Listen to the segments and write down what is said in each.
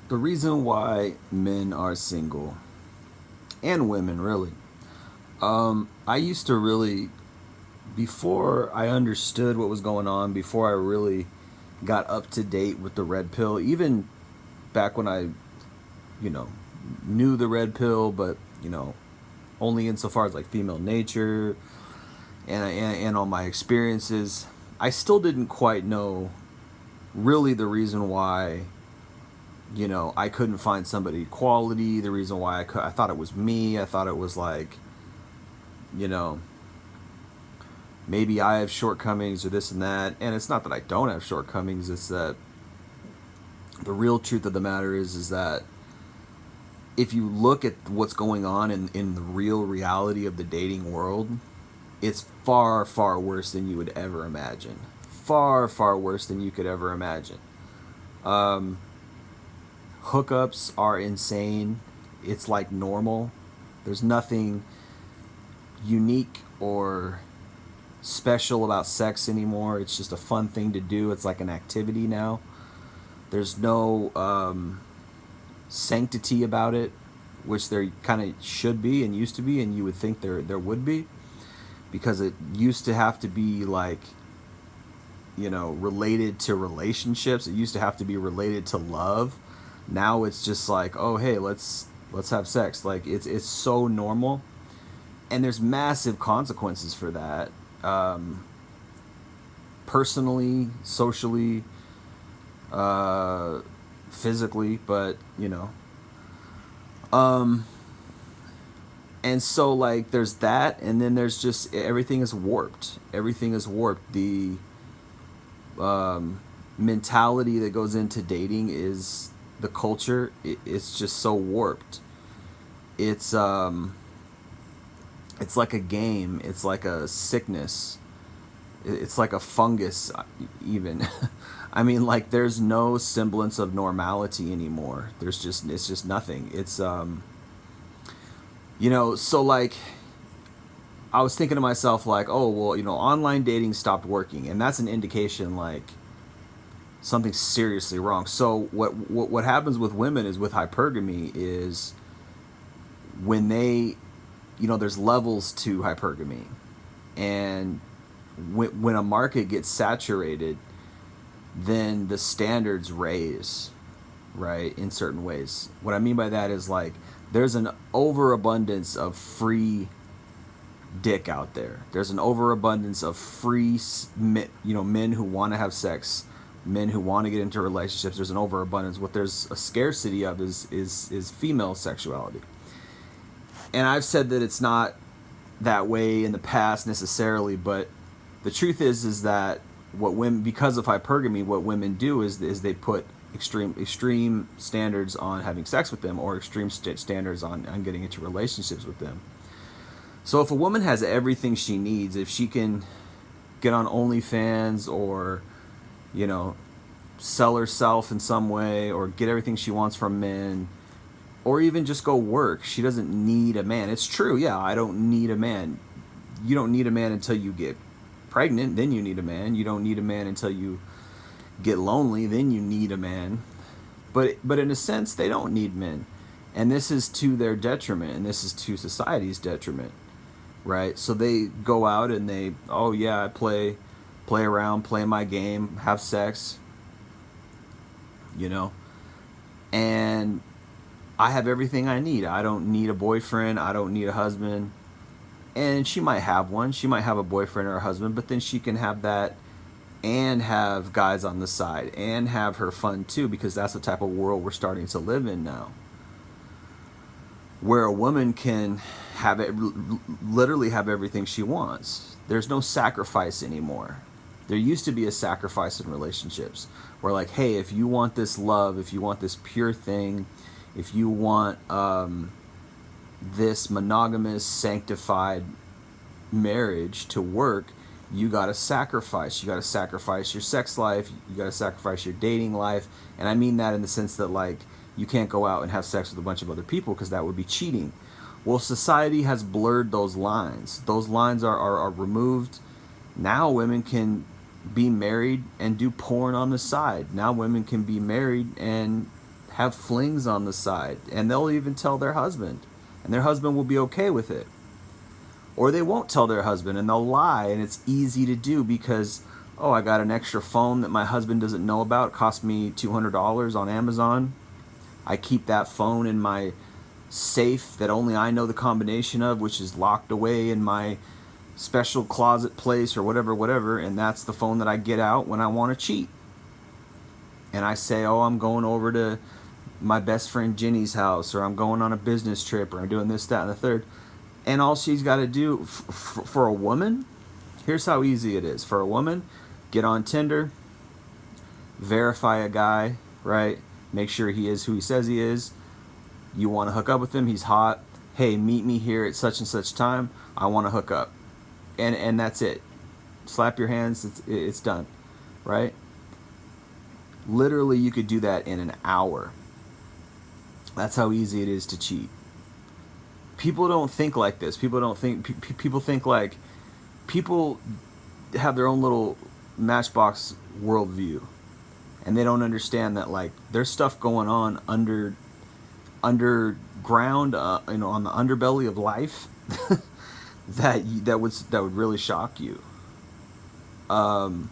The reason why men are single and women really, I used to really, before I understood what was going on, before I really got up to date with the red pill, even back when I, you know, knew the red pill, but only insofar as like female nature and all my experiences, I still didn't quite know really the reason why I couldn't find somebody quality. The reason why I thought it was me. I thought it was like, you know, maybe I have shortcomings or this and that. And it's not that I don't have shortcomings. It's that the real truth of the matter is that if you look at what's going on in the real reality of the dating world, it's far, far worse than you would ever imagine. Far, far worse than you could ever imagine. Um, Hookups are insane. It's like normal. There's nothing unique or special about sex anymore. It's just a fun thing to do. It's like an activity now. There's no sanctity about it, which there kind of should be and used to be, and you would think there would be, because it used to have to be like related to relationships. It used to have to be related to love. Now it's just like, oh hey, let's have sex. Like it's so normal, and there's massive consequences for that. Personally, socially, uh, physically, but um, and so like there's that, and then there's just everything is warped. Everything is warped. The mentality that goes into dating is the culture. It's just so warped. It's it's like a game. It's like a sickness. It's like a fungus, even. I mean, like there's no semblance of normality anymore. It's just nothing. It's so like I was thinking to myself like, oh well, online dating stopped working, and that's an indication like something seriously wrong. So what happens with women is with hypergamy is when they, there's levels to hypergamy, and when a market gets saturated, then the standards raise, right, in certain ways. What I mean by that is like there's an overabundance of free dick out there. There's an overabundance of free, men who want to have sex, men who want to get into relationships. There's an overabundance. What there's a scarcity of is female sexuality. And I've said that it's not that way in the past necessarily, but the truth is that what women, because of hypergamy, what women do is they put extreme standards on having sex with them, or extreme standards on getting into relationships with them. So if a woman has everything she needs, if she can get on OnlyFans, or you know sell herself in some way, or get everything she wants from men, or even just go work, she doesn't need a man. It's true, yeah, I don't need a man. You don't need a man until you get pregnant, then you need a man. You don't need a man until you get lonely, then you need a man. But in a sense, they don't need men, and this is to their detriment, and this is to society's detriment, right? So they go out and they, oh yeah, I play around, play my game, have sex, you know, and I have everything I need. I don't need a boyfriend. I don't need a husband. And she might have one. She might have a boyfriend or a husband, but then she can have that and have guys on the side and have her fun too, because that's the type of world we're starting to live in now, where a woman can have it, literally have everything she wants. There's no sacrifice anymore. There used to be a sacrifice in relationships where, like, hey, if you want this love, if you want this pure thing, if you want this monogamous, sanctified marriage to work, you got to sacrifice. You got to sacrifice your sex life. You got to sacrifice your dating life. And I mean that in the sense that, like, you can't go out and have sex with a bunch of other people because that would be cheating. Well, society has blurred those lines. Those lines are removed. Now women can be married and do porn on the side. Now women can be married and have flings on the side, and they'll even tell their husband, and their husband will be okay with it. Or they won't tell their husband and they'll lie, and it's easy to do because, oh, I got an extra phone that my husband doesn't know about. It cost me $200 on Amazon. I keep that phone in my safe that only I know the combination of, which is locked away in my special closet place or whatever, and that's the phone that I get out when I want to cheat. And I say, oh, I'm going over to my best friend Jenny's house, or I'm going on a business trip, or I'm doing this, that, and the third. And all she's got to do for a woman, here's how easy it is. For a woman, get on Tinder, verify a guy, right? Make sure he is who he says he is. You want to hook up with him, he's hot. Hey, meet me here at such and such time. I want to hook up. And that's it. Slap your hands, it's done, right? Literally, you could do that in an hour. That's how easy it is to cheat. People don't think like this. People think like, people have their own little Matchbox worldview, and they don't understand that, like, there's stuff going on underground, on the underbelly of life, that would really shock you. And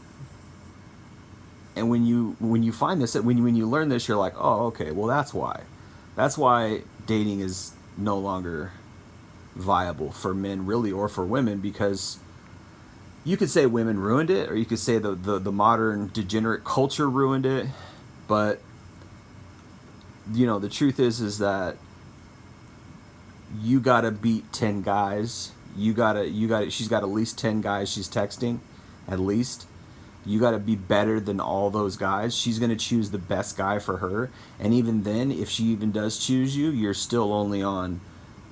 when you find this, when you learn this, you're like, oh, okay, well, that's why dating is no longer viable for men, really, or for women, because you could say women ruined it, or you could say the modern degenerate culture ruined it, but the truth is that you gotta beat 10 guys. She's got at least 10 guys she's texting, at least. You got to be better than all those guys. She's going to choose the best guy for her. And even then, if she even does choose you, you're still only on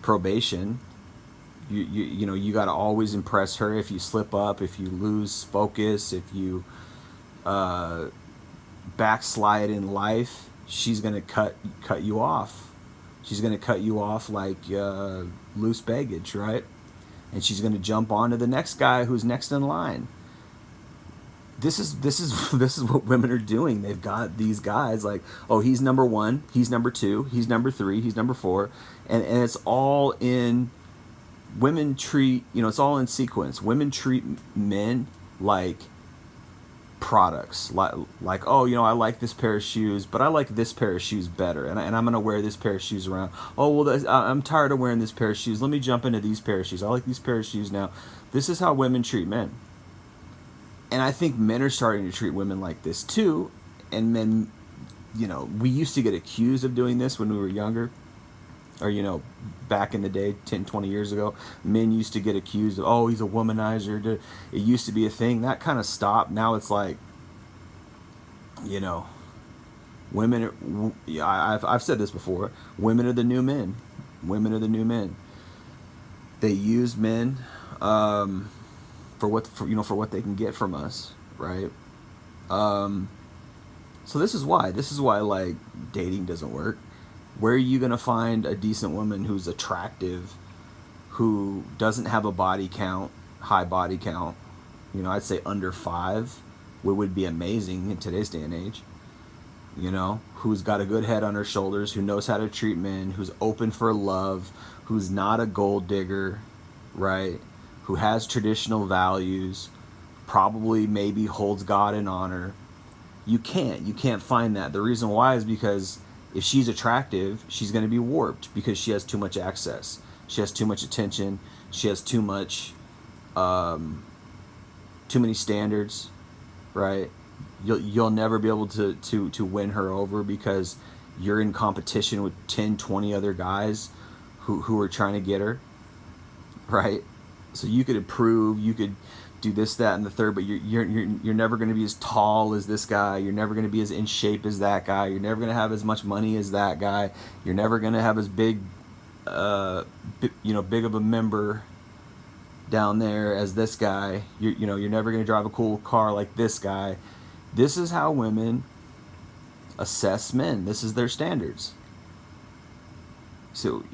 probation. You got to always impress her. If you slip up, if you lose focus, if you backslide in life, she's going to cut you off. She's going to cut you off like loose baggage, right? And she's going to jump on to the next guy who's next in line. This is what women are doing. They've got these guys like, oh, he's number 1, he's number 2, he's number 3, he's number 4, and it's all in. Women treat, it's all in sequence. Women treat men like products, like oh, I like this pair of shoes, but I like this pair of shoes better, and I'm gonna wear this pair of shoes around. Oh well, I'm tired of wearing this pair of shoes. Let me jump into these pair of shoes. I like these pair of shoes now. This is how women treat men. And I think men are starting to treat women like this too. And men, we used to get accused of doing this when we were younger. Or, back in the day, 10, 20 years ago, men used to get accused of, oh, he's a womanizer. It used to be a thing. That kind of stopped. Now it's like, women are, I've said this before, women are the new men. Women are the new men. They use men, for what they can get from us, right? So this is why like dating doesn't work. Where are you gonna find a decent woman who's attractive, who doesn't have a high body count? I'd say under 5 would be amazing in today's day and age. Who's got a good head on her shoulders, who knows how to treat men, who's open for love, who's not a gold digger, right? Who has traditional values, probably maybe holds God in honor. You can't find that. The reason why is because if she's attractive, she's going to be warped because she has too much access. She has too much attention. She has too many standards, right? You'll never be able to win her over because you're in competition with 10, 20 other guys who are trying to get her, right? So you could improve, you could do this, that, and the third, but you're never going to be as tall as this guy. You're never going to be as in shape as that guy. You're never going to have as much money as that guy. You're never going to have as big of a member down there as this guy. You're never going to drive a cool car like this guy. This is how women assess men. This is their standards. So,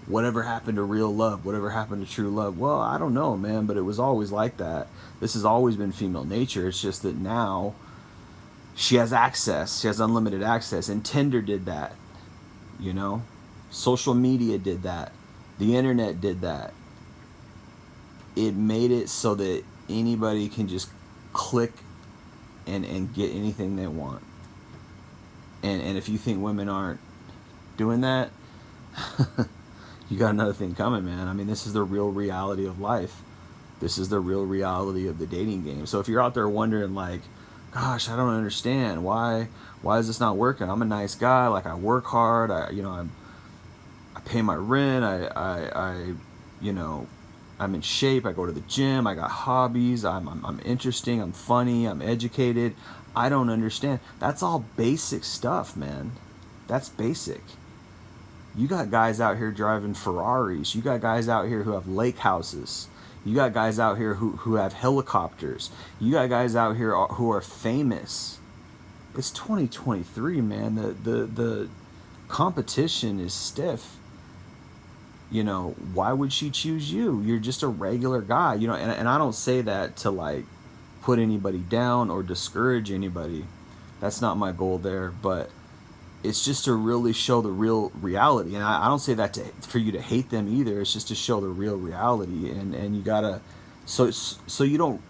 whatever happened to real love? Whatever happened to true love? Well, I don't know, man, but it was always like that. This has always been female nature. It's just that now She has access. She has unlimited access. And Tinder did that, you know? Social media did that. The internet did that. It made it so that anybody can just click and get anything they want. And if you think women aren't doing that, you got another thing coming, man. I mean, this is the real reality of life. This is the real reality of the dating game. So if you're out there wondering, like, gosh, I don't understand why is this not working? I'm a nice guy, like I work hard, I pay my rent, I you know, I'm in shape, I go to the gym, I got hobbies, I'm interesting, I'm funny, I'm educated. I don't understand. That's all basic stuff, man. That's basic. You got guys out here driving Ferraris. You got guys out here who have lake houses. You got guys out here who have helicopters. You got guys out here who are famous. It's 2023, man. The competition is stiff. You know, why would she choose you? You're just a regular guy. You know, and I don't say that to like put anybody down or discourage anybody. That's not my goal there, but it's just to really show the real reality. And I don't say that for you to hate them either. It's just to show the real reality. And you gotta, so you don't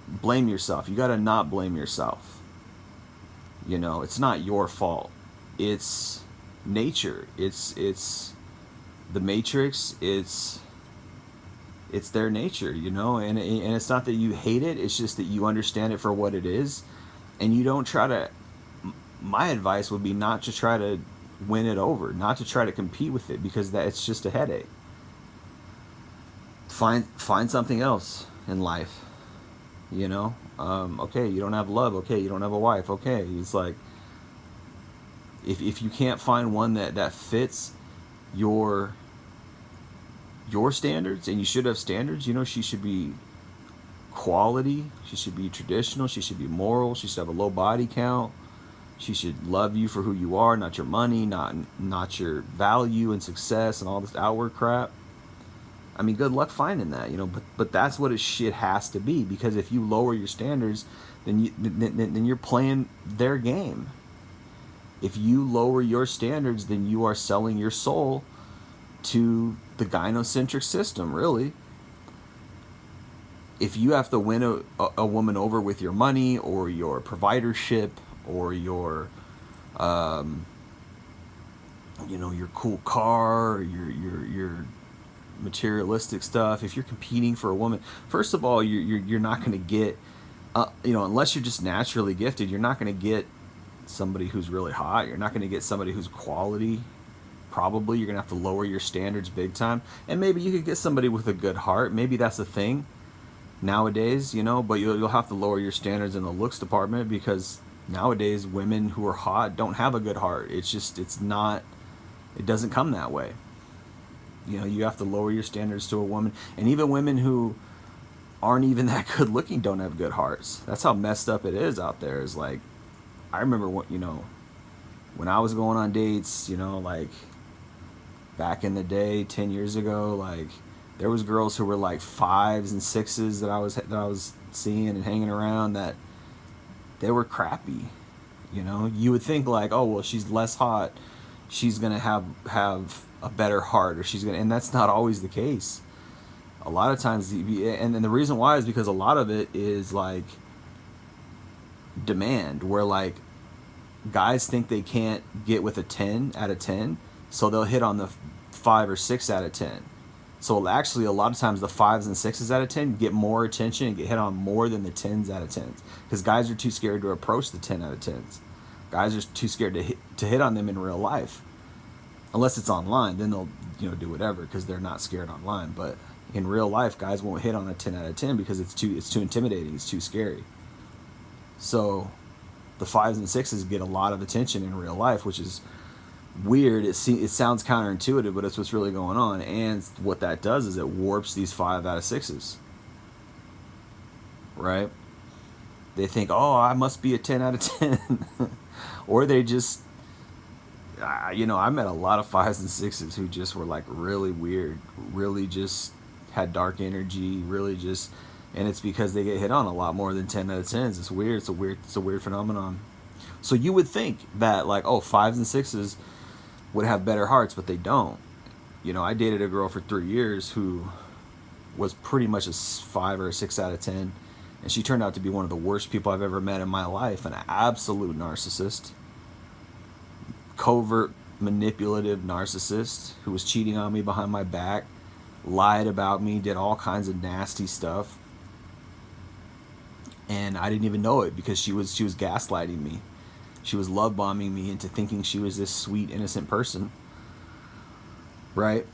blame yourself. You gotta not blame yourself. You know, it's not your fault. It's nature. It's the Matrix. It's their nature, you know, and it's not that you hate it. It's just that you understand it for what it is, and you don't try to. My advice would be not to try to win it over, not to try to compete with it, because that it's just a headache. Find something else in life, you know. Okay, you don't have love. Okay, you don't have a wife. Okay, it's like if you can't find one that fits your standards, and you should have standards. You know, she should be quality. She should be traditional. She should be moral. She should have a low body count. She should love you for who you are, not your money, not your value and success and all this outward crap. I mean, good luck finding that, you know. But that's what shit has to be, because if you lower your standards, then you're playing their game. If you lower your standards, then you are selling your soul to the gynocentric system, really. If you have to win a woman over with your money or your providership or your you know, your cool car, or your materialistic stuff, if you're competing for a woman, first of all, you're not going to get you know, unless you're just naturally gifted, you're not going to get somebody who's really hot. You're not going to get somebody who's quality. Probably you're going to have to lower your standards big time. And maybe you could get somebody with a good heart. Maybe that's a thing nowadays, you know, but you'll have to lower your standards in the looks department, because nowadays women who are hot don't have a good heart. It doesn't come that way. You know, you have to lower your standards to a woman. And even women who aren't even that good looking don't have good hearts. That's how messed up it is out there. Is like, I remember what, you know, when I was going on dates, you know, like back in the day, 10 years ago, like there was girls who were like 5s and 6s that I was seeing and hanging around, that they were crappy. You know, you would think like, oh well, she's less hot, she's gonna have a better heart, or and that's not always the case. A lot of times, and the reason why is because a lot of it is like demand, where like guys think they can't get with a 10 out of 10, so they'll hit on the 5 or 6 out of 10. So actually, a lot of times the 5s and 6s out of 10 get more attention and get hit on more than the 10s out of 10s, because guys are too scared to approach the 10 out of 10s. Guys are too scared to hit on them in real life, unless it's online. Then they'll, you know, do whatever because they're not scared online. But in real life, guys won't hit on a 10 out of 10 because it's too intimidating. It's too scary. So the 5s and 6s get a lot of attention in real life, which is weird. It sounds counterintuitive, but it's what's really going on. And what that does is it warps these 5 out of 6s, right? They think, oh, I must be a 10 out of 10. Or they just, you know, I met a lot of 5s and 6s who just were like really weird, really just had dark energy, really just, and it's because they get hit on a lot more than 10 out of 10s. It's weird. It's a weird phenomenon. So you would think that like, oh, fives and sixes would have better hearts, but they don't. You know, I dated a girl for 3 years who was pretty much a 5 or 6 out of 10, and she turned out to be one of the worst people I've ever met in my life. An absolute narcissist, covert, manipulative narcissist who was cheating on me behind my back, lied about me, did all kinds of nasty stuff, and I didn't even know it because she was gaslighting me. She was love bombing me into thinking she was this sweet, innocent person, right?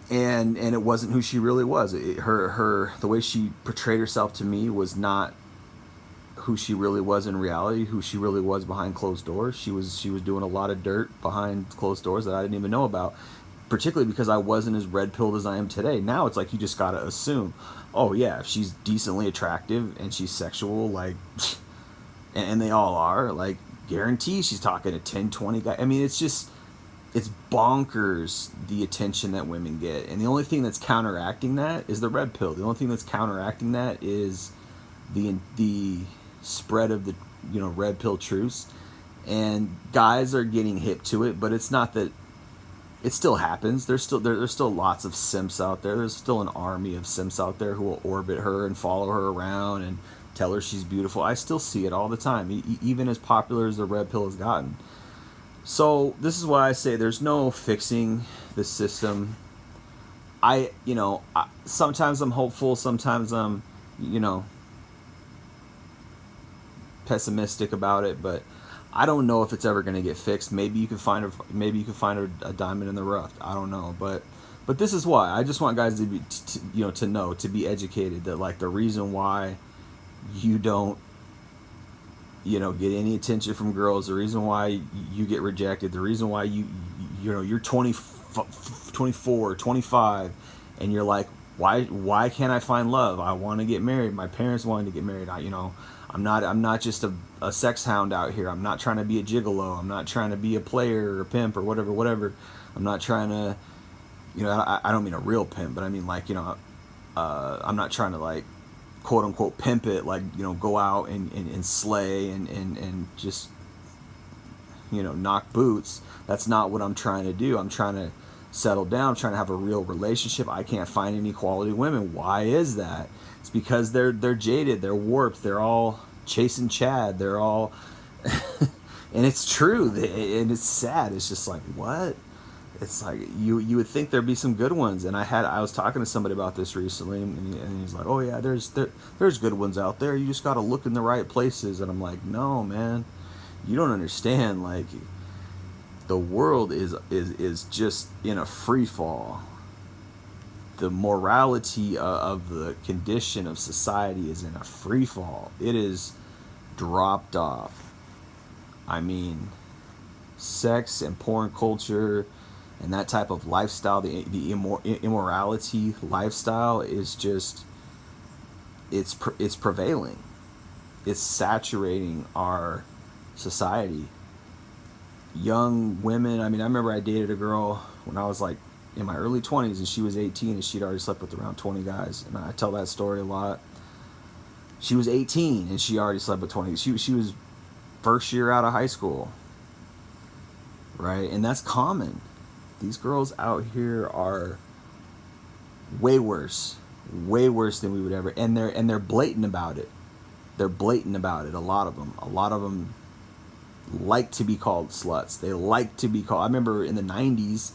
And it wasn't who she really was. The way she portrayed herself to me was not who she really was in reality. Who she really was behind closed doors. She was doing a lot of dirt behind closed doors that I didn't even know about. Particularly because I wasn't as red pilled as I am today. Now it's like you just gotta assume, oh yeah, if she's decently attractive and she's sexual, like, and they all are, like, guarantee she's talking to 10, 20 guys. I mean, it's bonkers the attention that women get, and the only thing that's counteracting that is the red pill. The only thing that's counteracting that is the spread of the red pill truths, and guys are getting hip to it. But it's not that it still happens. There's still lots of simps out there. There's still an army of simps out there who will orbit her and follow her around and tell her she's beautiful. I still see it all the time, even as popular as the red pill has gotten. So this is why I say there's no fixing the system. Sometimes I'm hopeful, sometimes I'm, pessimistic about it, but I don't know if it's ever going to get fixed. Maybe you can find a diamond in the rough. I don't know, but this is why I just want guys to be, to know, to be educated, that like the reason why you don't get any attention from girls, the reason why you get rejected, the reason why you're 24, 25, and you're like, why can't I find love? I want to get married. My parents wanted to get married. I'm not just a sex hound out here. I'm not trying to be a gigolo. I'm not trying to be a player or a pimp or whatever. I'm not trying to, I don't mean a real pimp, but I mean like, I'm not trying to like, quote unquote pimp it, like, go out and slay and just, knock boots. That's not what I'm trying to do. I'm trying to settle down. I'm trying to have a real relationship. I can't find any quality women. Why is that? It's because they're jaded, they're warped, they're all chasing Chad, they're all and it's true, and it's sad. It's just like, what? It's like you would think there'd be some good ones, and I was talking to somebody about this recently, and he's like, oh yeah, there's good ones out there. You just got to look in the right places. And I'm like, no, man, you don't understand. Like, the world is just in a free fall. The morality of the condition of society is in a free fall. It is dropped off. I mean, sex and porn culture and that type of lifestyle, the immorality lifestyle, is just, it's prevailing. It's saturating our society. Young women, I mean, I remember I dated a girl when I was like in my early 20s, and she was 18, and she'd already slept with around 20 guys. And I tell that story a lot. She was 18 and she already slept with 20. She was first year out of high school, right? And that's common. These girls out here are way worse than we would ever. And they're blatant about it. They're blatant about it. A lot of them like to be called sluts. They like to be called. I remember in the 90s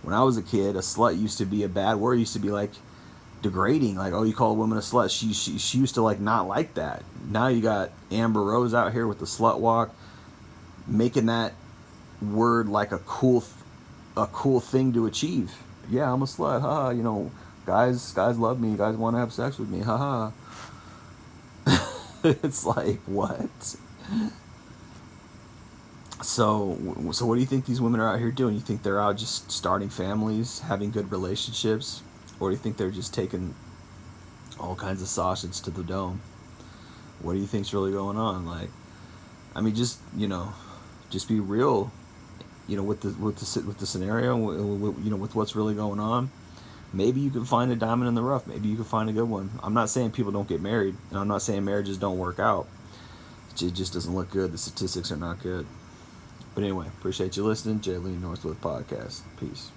when I was a kid, a slut used to be a bad word. It used to be like degrading. Like, oh, you call a woman a slut. She used to like not like that. Now you got Amber Rose out here with the slut walk, making that word like a cool thing to achieve. Yeah, I'm a slut. Haha. Guys love me. Guys want to have sex with me. Haha. It's like, what? So what do you think these women are out here doing? You think they're out just starting families, having good relationships? Or do you think they're just taking all kinds of sausage to the dome? What do you think's really going on? Like, I mean, just be real, with the scenario, with what's really going on. Maybe you can find a diamond in the rough. Maybe you can find a good one. I'm not saying people don't get married, and I'm not saying marriages don't work out. it just doesn't look good. The statistics are not good. But anyway, appreciate you listening. Jay Lee Northwood Podcast. Peace.